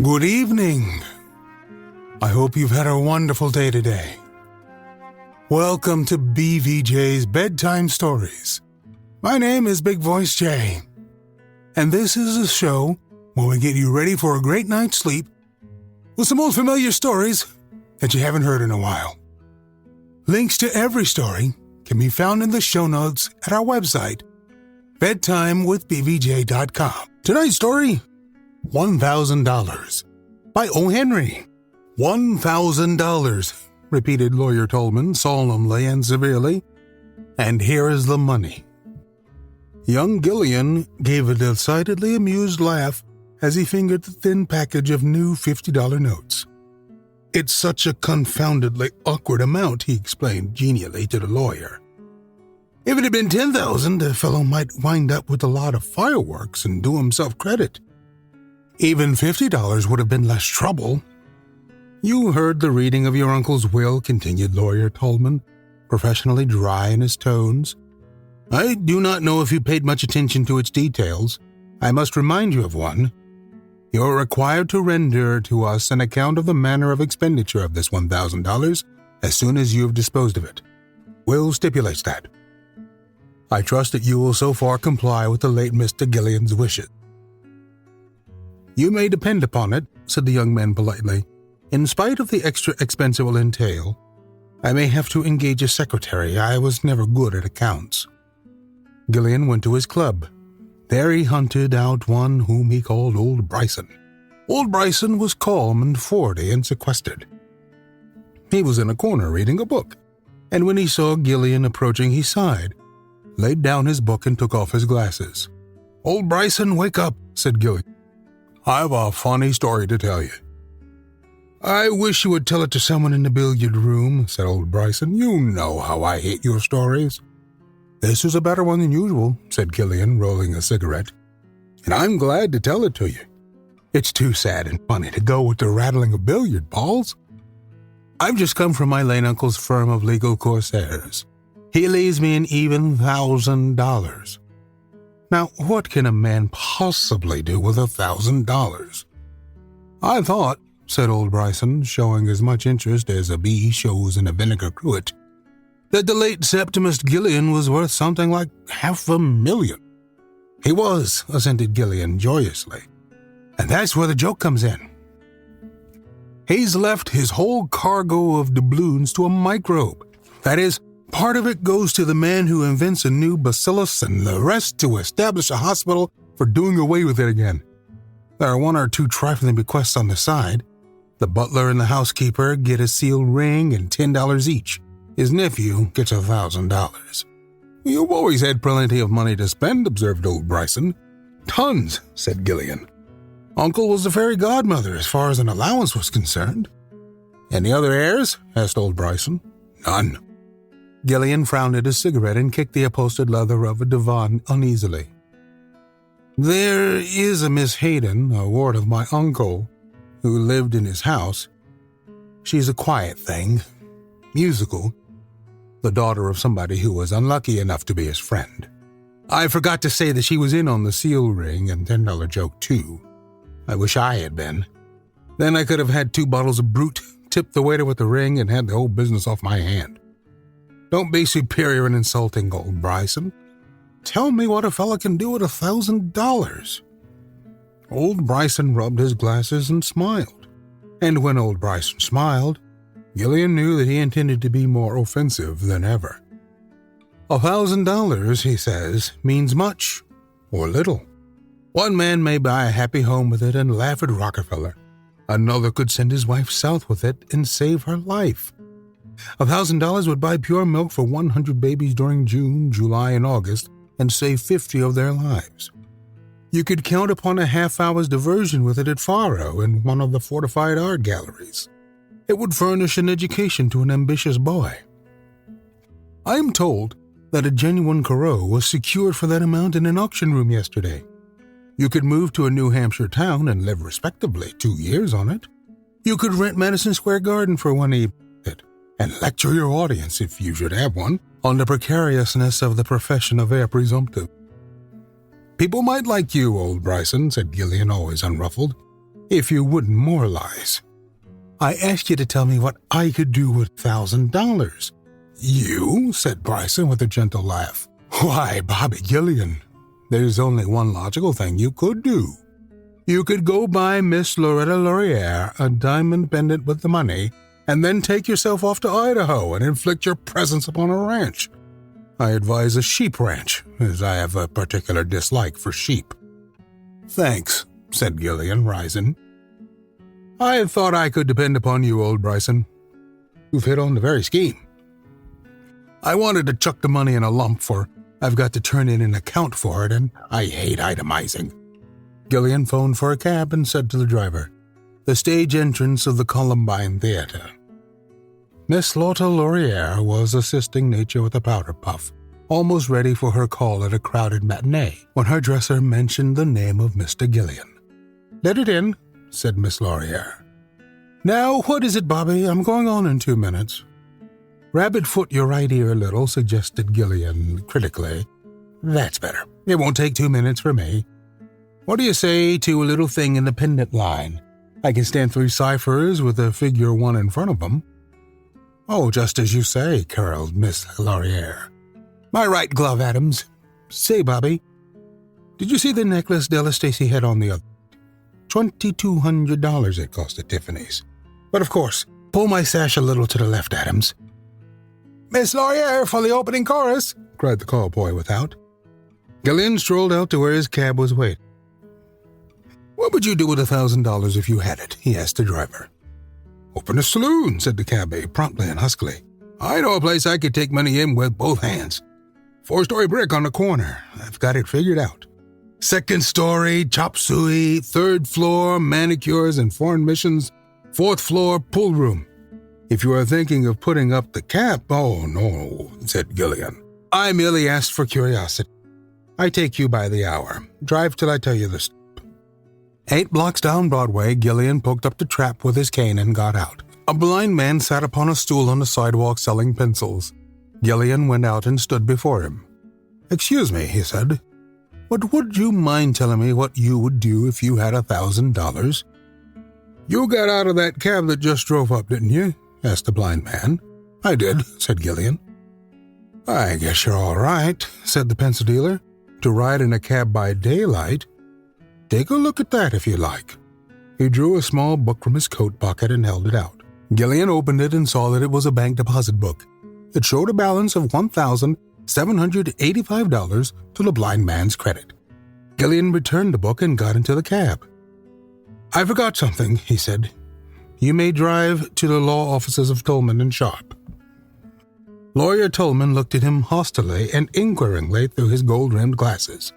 Good evening. I hope you've had a wonderful day today. Welcome to BVJ's Bedtime Stories. My name is Big Voice J, and this is a show where we get you ready for a great night's sleep with some old familiar stories that you haven't heard in a while. Links to every story can be found in the show notes at our website, bedtimewithbvj.com. Tonight's story, $1,000 by O. Henry. $1,000, repeated Lawyer Tolman solemnly and severely. And here is the money. Young Gillian gave a decidedly amused laugh as he fingered the thin package of new $50 notes. It's such a confoundedly awkward amount, he explained genially to the lawyer. If it had been $10,000, the fellow might wind up with a lot of fireworks and do himself credit. Even $50 would have been less trouble. You heard the reading of your uncle's will, continued Lawyer Tolman, professionally dry in his tones. I do not know if you paid much attention to its details. I must remind you of one. You are required to render to us an account of the manner of expenditure of this $1,000 as soon as you have disposed of it. Will stipulates that. I trust that you will so far comply with the late Mr. Gillian's wishes. You may depend upon it, said the young man politely. In spite of the extra expense it will entail, I may have to engage a secretary. I was never good at accounts. Gillian went to his club. There he hunted out one whom he called Old Bryson. Old Bryson was calm and 40 and sequestered. He was in a corner reading a book, and when he saw Gillian approaching, he sighed, laid down his book, and took off his glasses. Old Bryson, wake up, said Gillian. I've a funny story to tell you. I wish you would tell it to someone in the billiard room, said Old Bryson. You know how I hate your stories. This is a better one than usual, said Gillian, rolling a cigarette. And I'm glad to tell it to you. It's too sad and funny to go with the rattling of billiard balls. I've just come from my late uncle's firm of legal corsairs. He leaves me an even $1,000. Now, what can a man possibly do with $1,000? I thought, said Old Bryson, showing as much interest as a bee shows in a vinegar cruet, that the late Septimus Gillian was worth something like $500,000. He was, assented Gillian joyously. And that's where the joke comes in. He's left his whole cargo of doubloons to a microbe. That is, part of it goes to the man who invents a new bacillus and the rest to establish a hospital for doing away with it again. There are one or two trifling bequests on the side. The butler and the housekeeper get a sealed ring and $10 each. His nephew gets $1,000. You've always had plenty of money to spend, observed Old Bryson. Tons, said Gillian. Uncle was the fairy godmother as far as an allowance was concerned. Any other heirs? Asked Old Bryson. None. Gillian frowned at his cigarette and kicked the upholstered leather of a divan uneasily. There is a Miss Hayden, a ward of my uncle, who lived in his house. She's a quiet thing, musical, the daughter of somebody who was unlucky enough to be his friend. I forgot to say that she was in on the seal ring and $10 joke, too. I wish I had been. Then I could have had 2 bottles of brute, tipped the waiter with the ring, and had the whole business off my hand. Don't be superior and insulting, Old Bryson. Tell me what a fella can do with $1,000. Old Bryson rubbed his glasses and smiled. And when Old Bryson smiled, Gillian knew that he intended to be more offensive than ever. $1,000, he says, means much or little. One man may buy a happy home with it and laugh at Rockefeller. Another could send his wife south with it and save her life. $1,000 would buy pure milk for 100 babies during June, July, and August and save 50 of their lives. You could count upon a half-hour's diversion with it at Faro in one of the fortified art galleries. It would furnish an education to an ambitious boy. I am told that a genuine Corot was secured for that amount in an auction room yesterday. You could move to a New Hampshire town and live respectably 2 years on it. You could rent Madison Square Garden for one evening and lecture your audience, if you should have one, on the precariousness of the profession of heir presumptive. People might like you, Old Bryson, said Gillian, always unruffled. If you wouldn't moralize. I asked you to tell me what I could do with $1,000. You? Said Bryson with a gentle laugh. Why, Bobby Gillian, there's only one logical thing you could do. You could go buy Miss Loretta Laurier a diamond pendant with the money and then take yourself off to Idaho and inflict your presence upon a ranch. I advise a sheep ranch, as I have a particular dislike for sheep. Thanks, said Gillian, rising. I had thought I could depend upon you, old Bryson. You've hit on the very scheme. I wanted to chuck the money in a lump, for I've got to turn in an account for it, and I hate itemizing. Gillian phoned for a cab and said to the driver, the stage entrance of the Columbine Theater. Miss Loretta Laurier was assisting nature with a powder puff, almost ready for her call at a crowded matinee, when her dresser mentioned the name of Mr. Gillian. Let it in, said Miss Laurier. Now, what is it, Bobby? I'm going on in 2 minutes. Rabbit foot your right ear a little, suggested Gillian critically. That's better. It won't take 2 minutes for me. What do you say to a little thing in the pendant line? I can stand 3 ciphers with a figure 1 in front of them. Oh, just as you say, caroled Miss Laurier. My right glove, Adams. Say, Bobby, did you see the necklace Della Stacy had on the other? $2,200 it cost at Tiffany's. But of course, pull my sash a little to the left, Adams. Miss Laurier for the opening chorus, cried the call boy without. Gillian strolled out to where his cab was waiting. What would you do with $1,000 if you had it? He asked the driver. Open a saloon, said the cabby, promptly and huskily. I know a place I could take money in with both hands. 4-story brick on the corner. I've got it figured out. 2nd story, chop suey. 3rd floor, manicures and foreign missions. 4th floor, pool room. If you are thinking of putting up the cap, oh no, said Gillian. I merely asked for curiosity. I take you by the hour. Drive till I tell you the stop. 8 blocks down Broadway, Gillian poked up the trap with his cane and got out. A blind man sat upon a stool on the sidewalk selling pencils. Gillian went out and stood before him. Excuse me, he said, but would you mind telling me what you would do if you had $1,000? You got out of that cab that just drove up, didn't you? Asked the blind man. I did, said Gillian. I guess you're all right, said the pencil dealer. To ride in a cab by daylight? Take a look at that if you like. He drew a small book from his coat pocket and held it out. Gillian opened it and saw that it was a bank deposit book. It showed a balance of $1,785 to the blind man's credit. Gillian returned the book and got into the cab. I forgot something, he said. You may drive to the law offices of Tolman and Sharp. Lawyer Tolman looked at him hostilely and inquiringly through his gold-rimmed glasses.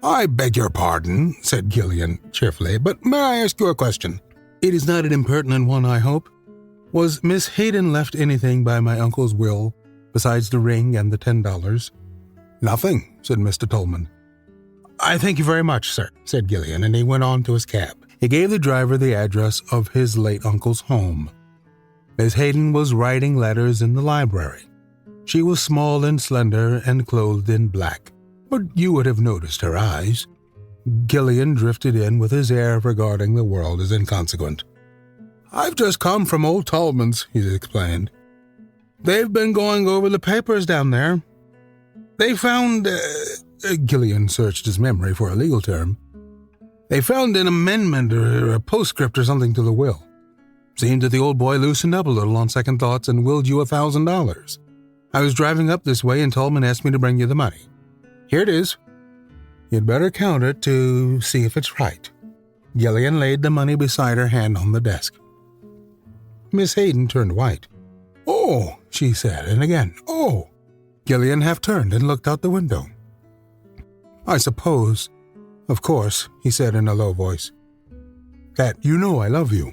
I beg your pardon, said Gillian cheerfully, but may I ask you a question? It is not an impertinent one, I hope. Was Miss Hayden left anything by my uncle's will besides the ring and the $10? Nothing, said Mr. Tolman. I thank you very much, sir, said Gillian, and he went on to his cab. He gave the driver the address of his late uncle's home. Miss Hayden was writing letters in the library. She was small and slender and clothed in black, but you would have noticed her eyes. Gillian drifted in with his air of regarding the world as inconsequent. I've just come from old Tolman's, he explained. They've been going over the papers down there. They found... Gillian searched his memory for a legal term. They found an amendment or a postscript or something to the will. Seemed that the old boy loosened up a little on second thoughts and willed you $1,000. I was driving up this way and Tolman asked me to bring you the money. Here it is. You'd better count it to see if it's right. Gillian laid the money beside her hand on the desk. Miss Hayden turned white. Oh, she said, and again, oh. Gillian half turned and looked out the window. I suppose, of course, he said in a low voice, that you know I love you.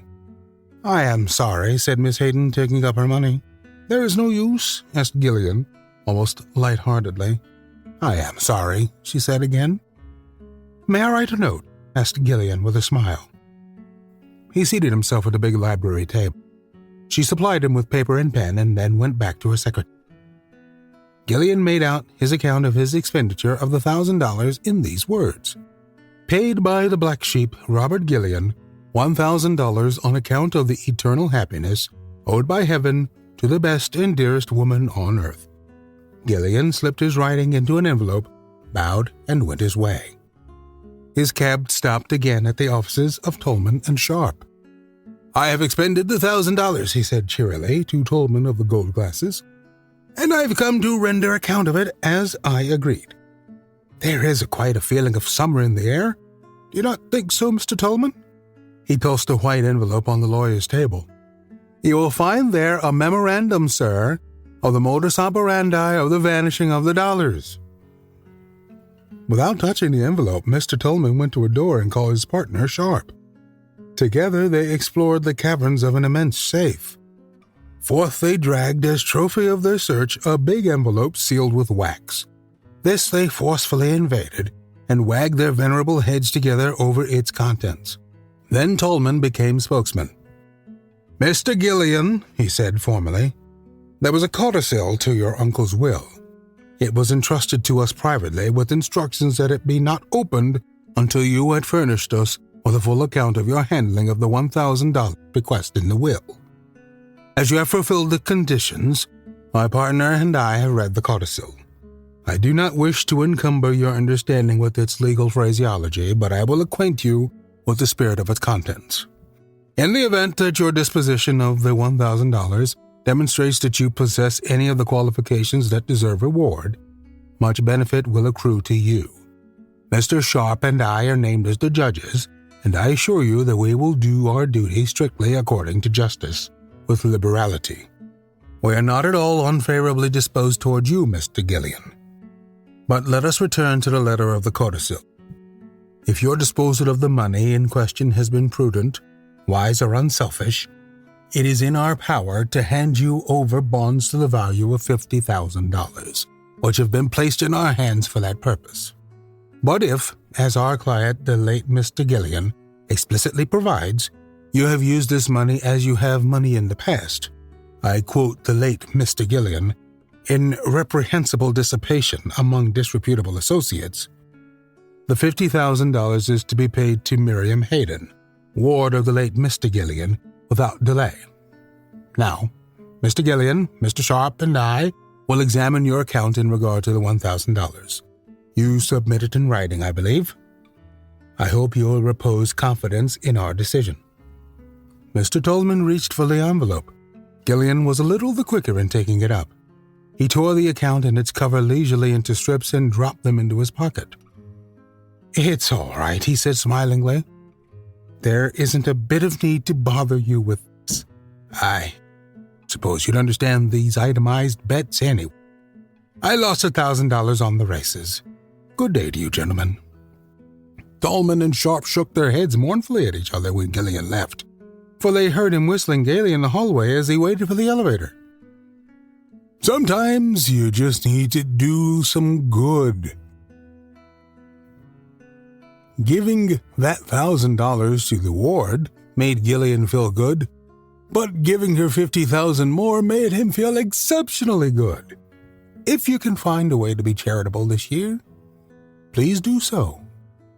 I am sorry, said Miss Hayden, taking up her money. There is no use, asked Gillian, almost light-heartedly. I am sorry, she said again. May I write a note? Asked Gillian with a smile. He seated himself at the big library table. She supplied him with paper and pen and then went back to her secretary. Gillian made out his account of his expenditure of the $1,000 in these words. Paid by the black sheep, Robert Gillian, $1,000 on account of the eternal happiness owed by heaven to the best and dearest woman on earth. Gillian slipped his writing into an envelope, bowed, and went his way. His cab stopped again at the offices of Tolman and Sharp. "I have expended the $1,000, he said cheerily to Tolman of the gold glasses, "and I have come to render account of it as I agreed. There is quite a feeling of summer in the air. Do you not think so, Mr. Tolman?" He tossed a white envelope on the lawyer's table. "You will find there a memorandum, sir, of the modus operandi of the vanishing of the dollars." Without touching the envelope, Mr. Tolman went to a door and called his partner, Sharp. Together they explored the caverns of an immense safe. Forth they dragged as trophy of their search a big envelope sealed with wax. This they forcefully invaded and wagged their venerable heads together over its contents. Then Tolman became spokesman. "Mr. Gillian," he said formally, "there was a codicil to your uncle's will. It was entrusted to us privately with instructions that it be not opened until you had furnished us with a full account of your handling of the $1,000 bequest in the will. As you have fulfilled the conditions, my partner and I have read the codicil. I do not wish to encumber your understanding with its legal phraseology, but I will acquaint you with the spirit of its contents. In the event that your disposition of the $1,000 demonstrates that you possess any of the qualifications that deserve reward, much benefit will accrue to you. Mr. Sharp and I are named as the judges, and I assure you that we will do our duty strictly according to justice, with liberality. We are not at all unfavorably disposed towards you, Mr. Gillian. But let us return to the letter of the codicil. If your disposal of the money in question has been prudent, wise, or unselfish, it is in our power to hand you over bonds to the value of $50,000, which have been placed in our hands for that purpose. But if, as our client, the late Mr. Gillian, explicitly provides, you have used this money as you have money in the past, I quote the late Mr. Gillian, in reprehensible dissipation among disreputable associates, the $50,000 is to be paid to Miriam Hayden, ward of the late Mr. Gillian, without delay. Now, Mr. Gillian, Mr. Sharp, and I will examine your account in regard to the $1,000. You submit it in writing, I believe. I hope you will repose confidence in our decision." Mr. Tolman reached for the envelope. Gillian was a little the quicker in taking it up. He tore the account and its cover leisurely into strips and dropped them into his pocket. "It's all right," he said smilingly. "There isn't a bit of need to bother you with this. I suppose you'd understand these itemized bets anyway. I lost $1,000 on the races. Good day to you, gentlemen." Tolman and Sharp shook their heads mournfully at each other when Gillian left, for they heard him whistling gaily in the hallway as he waited for the elevator. Sometimes you just need to do some good. Giving that $1,000 to the ward made Gillian feel good, but giving her $50,000 more made him feel exceptionally good. If you can find a way to be charitable this year, please do so.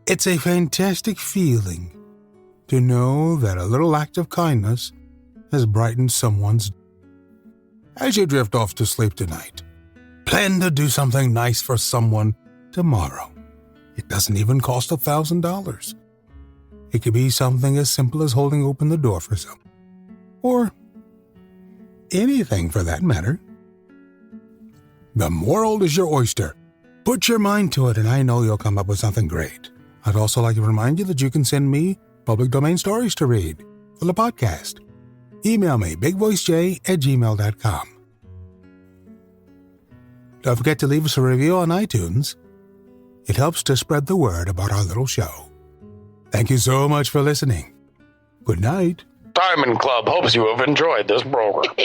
It's a fantastic feeling to know that a little act of kindness has brightened someone's day. As you drift off to sleep tonight, plan to do something nice for someone tomorrow. It doesn't even cost $1,000. It could be something as simple as holding open the door for someone, or anything for that matter. The world is your oyster. Put your mind to it, and I know you'll come up with something great. I'd also like to remind you that you can send me public domain stories to read for the podcast. Email me, bigvoicej@gmail.com. Don't forget to leave us a review on iTunes. It helps to spread the word about our little show. Thank you so much for listening. Good night. Diamond Club hopes you have enjoyed this program.